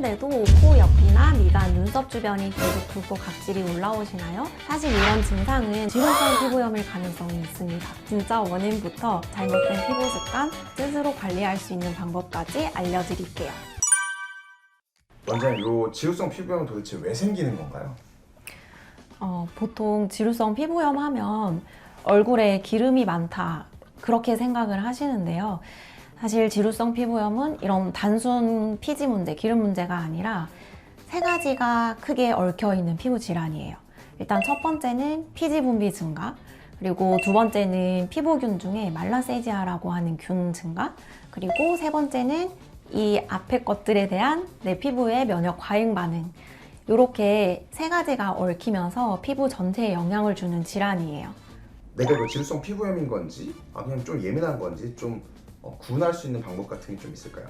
쓰는데도 코 옆이나 미간, 눈썹 주변이 계속 붓고 각질이 올라오시나요? 사실 이런 증상은 지루성 피부염일 가능성이 있습니다. 진짜 원인부터 잘못된 피부 습관, 스스로 관리할 수 있는 방법까지 알려드릴게요. 원장님, 이 지루성 피부염은 도대체 왜 생기는 건가요? 보통 지루성 피부염 하면 얼굴에 기름이 많다 그렇게 생각을 하시는데요. 사실 지루성 피부염은 이런 단순 피지 문제, 기름 문제가 아니라 세 가지가 크게 얽혀 있는 피부 질환이에요. 일단 첫 번째는 피지 분비 증가, 그리고 두 번째는 피부균 중에 말라세지아라고 하는 균 증가, 그리고 세 번째는 이 앞에 것들에 대한 내 피부의 면역 과잉 반응. 이렇게 세 가지가 얽히면서 피부 전체에 영향을 주는 질환이에요. 내가 이거 지루성 피부염인 건지 아니면 좀 예민한 건지 좀 구분할 수 있는 방법 같은 게 좀 있을까요?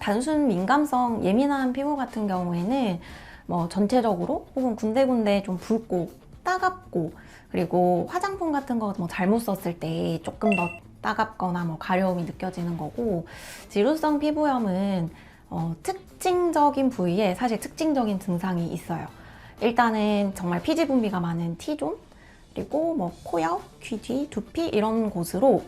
단순 민감성 예민한 피부 같은 경우에는 뭐 전체적으로 혹은 군데군데 좀 붉고 따갑고, 그리고 화장품 같은 거 뭐 잘못 썼을 때 조금 더 따갑거나 뭐 가려움이 느껴지는 거고, 지루성 피부염은 특징적인 부위에 사실 특징적인 증상이 있어요. 일단은 정말 피지 분비가 많은 T존, 그리고 뭐 코옆, 귀 뒤, 두피 이런 곳으로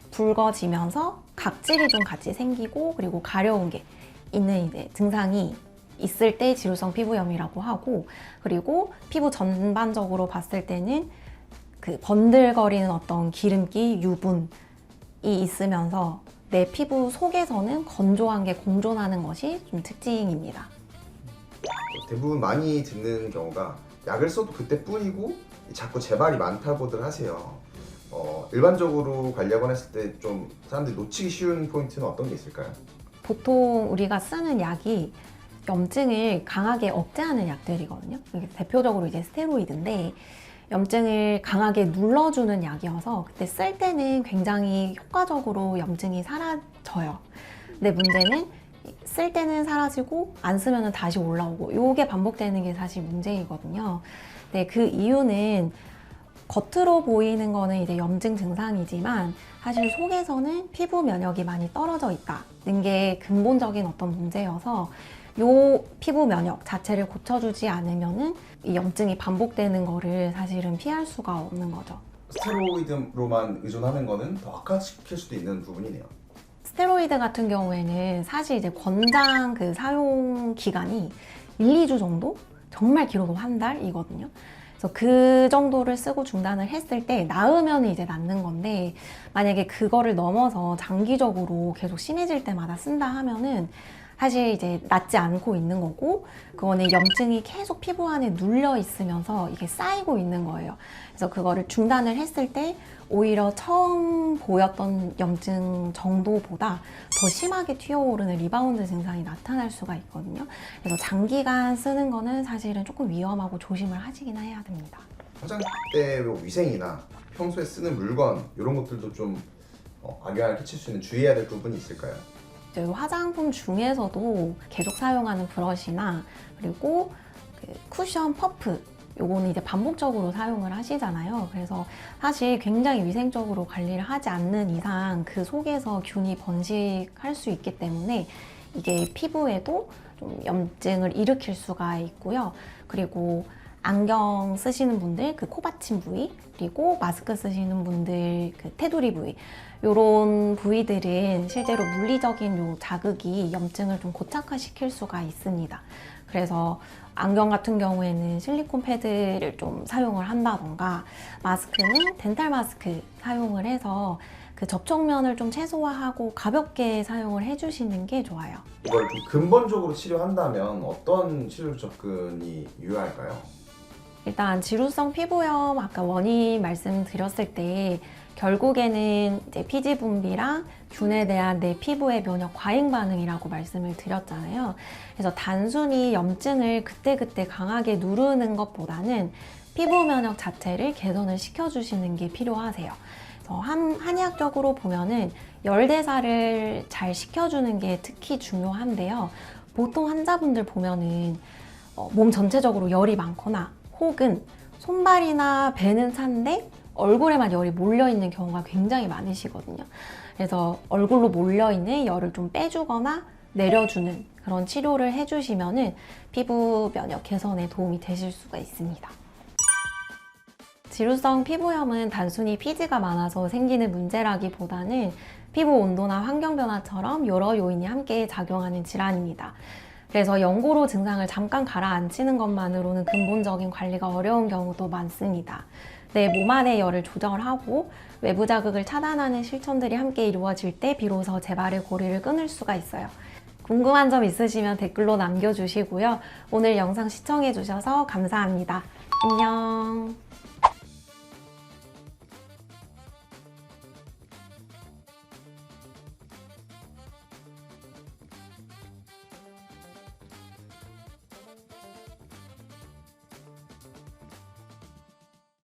붉어지면서 각질이 좀 같이 생기고, 그리고 가려운 게 있는 이제 증상이 있을 때 지루성 피부염이라고 하고, 그리고 피부 전반적으로 봤을 때는 그 번들거리는 어떤 기름기, 유분이 있으면서 내 피부 속에서는 건조한 게 공존하는 것이 좀 특징입니다. 대부분 많이 듣는 경우가 약을 써도 그때뿐이고 자꾸 재발이 많다고들 하세요. 일반적으로 관리하거나 했을 때 좀 사람들이 놓치기 쉬운 포인트는 어떤 게 있을까요? 보통 우리가 쓰는 약이 염증을 강하게 억제하는 약들이거든요. 이게 대표적으로 이제 스테로이드인데, 염증을 강하게 눌러주는 약이어서 그때 쓸 때는 굉장히 효과적으로 염증이 사라져요. 근데 문제는 쓸 때는 사라지고 안 쓰면 다시 올라오고, 이게 반복되는 게 사실 문제이거든요. 근데 그 이유는 겉으로 보이는 거는 이제 염증 증상이지만 사실 속에서는 피부 면역이 많이 떨어져 있다는 게 근본적인 어떤 문제여서, 요 피부 면역 자체를 고쳐주지 않으면은 이 염증이 반복되는 거를 사실은 피할 수가 없는 거죠. 스테로이드로만 의존하는 거는 더 악화시킬 수도 있는 부분이네요. 스테로이드 같은 경우에는 사실 이제 권장 그 사용 기간이 1-2주 정도? 정말 길어도 한 달이거든요. 그래서 그 정도를 쓰고 중단을 했을 때 나으면 이제 낫는 건데, 만약에 그거를 넘어서 장기적으로 계속 심해질 때마다 쓴다 하면은 사실 이제 낫지 않고 있는 거고, 그거는 염증이 계속 피부 안에 눌려 있으면서 이게 쌓이고 있는 거예요. 그래서 그거를 중단을 했을 때 오히려 처음 보였던 염증 정도보다 더 심하게 튀어오르는 리바운드 증상이 나타날 수가 있거든요. 그래서 장기간 쓰는 거는 사실은 조금 위험하고 조심을 하시긴 해야 됩니다. 화장대 위생이나 평소에 쓰는 물건 이런 것들도 좀 악영향을 끼칠 수 있는 주의해야 될 부분이 있을까요? 화장품 중에서도 계속 사용하는 브러쉬나, 그리고 그 쿠션 퍼프, 요거는 이제 반복적으로 사용을 하시잖아요. 그래서 사실 굉장히 위생적으로 관리를 하지 않는 이상 그 속에서 균이 번식할 수 있기 때문에 이게 피부에도 좀 염증을 일으킬 수가 있고요. 그리고 안경 쓰시는 분들 그 코받침 부위, 그리고 마스크 쓰시는 분들 그 테두리 부위, 이런 부위들은 실제로 물리적인 요 자극이 염증을 좀 고착화시킬 수가 있습니다. 그래서 안경 같은 경우에는 실리콘 패드를 좀 사용을 한다던가, 마스크는 덴탈 마스크 사용을 해서 그 접촉면을 좀 최소화하고 가볍게 사용을 해주시는 게 좋아요. 이걸 좀 근본적으로 치료한다면 어떤 치료 접근이 유효할까요? 일단 지루성 피부염 아까 원인 말씀드렸을 때 결국에는 이제 피지 분비랑 균에 대한 내 피부의 면역 과잉 반응이라고 말씀을 드렸잖아요. 그래서 단순히 염증을 그때그때 강하게 누르는 것보다는 피부 면역 자체를 개선을 시켜주시는 게 필요하세요. 그래서 한의학적으로 보면은 열대사를 잘 시켜주는 게 특히 중요한데요. 보통 환자분들 보면은 몸 전체적으로 열이 많거나, 혹은 손발이나 배는 찬데 얼굴에만 열이 몰려있는 경우가 굉장히 많으시거든요. 그래서 얼굴로 몰려있는 열을 좀 빼주거나 내려주는 그런 치료를 해주시면은 피부 면역 개선에 도움이 되실 수가 있습니다. 지루성 피부염은 단순히 피지가 많아서 생기는 문제라기보다는 피부 온도나 환경 변화처럼 여러 요인이 함께 작용하는 질환입니다. 그래서 연고로 증상을 잠깐 가라앉히는 것만으로는 근본적인 관리가 어려운 경우도 많습니다. 내 몸 안의 열을 조절하고 외부 자극을 차단하는 실천들이 함께 이루어질 때 비로소 재발의 고리를 끊을 수가 있어요. 궁금한 점 있으시면 댓글로 남겨주시고요. 오늘 영상 시청해주셔서 감사합니다. 안녕.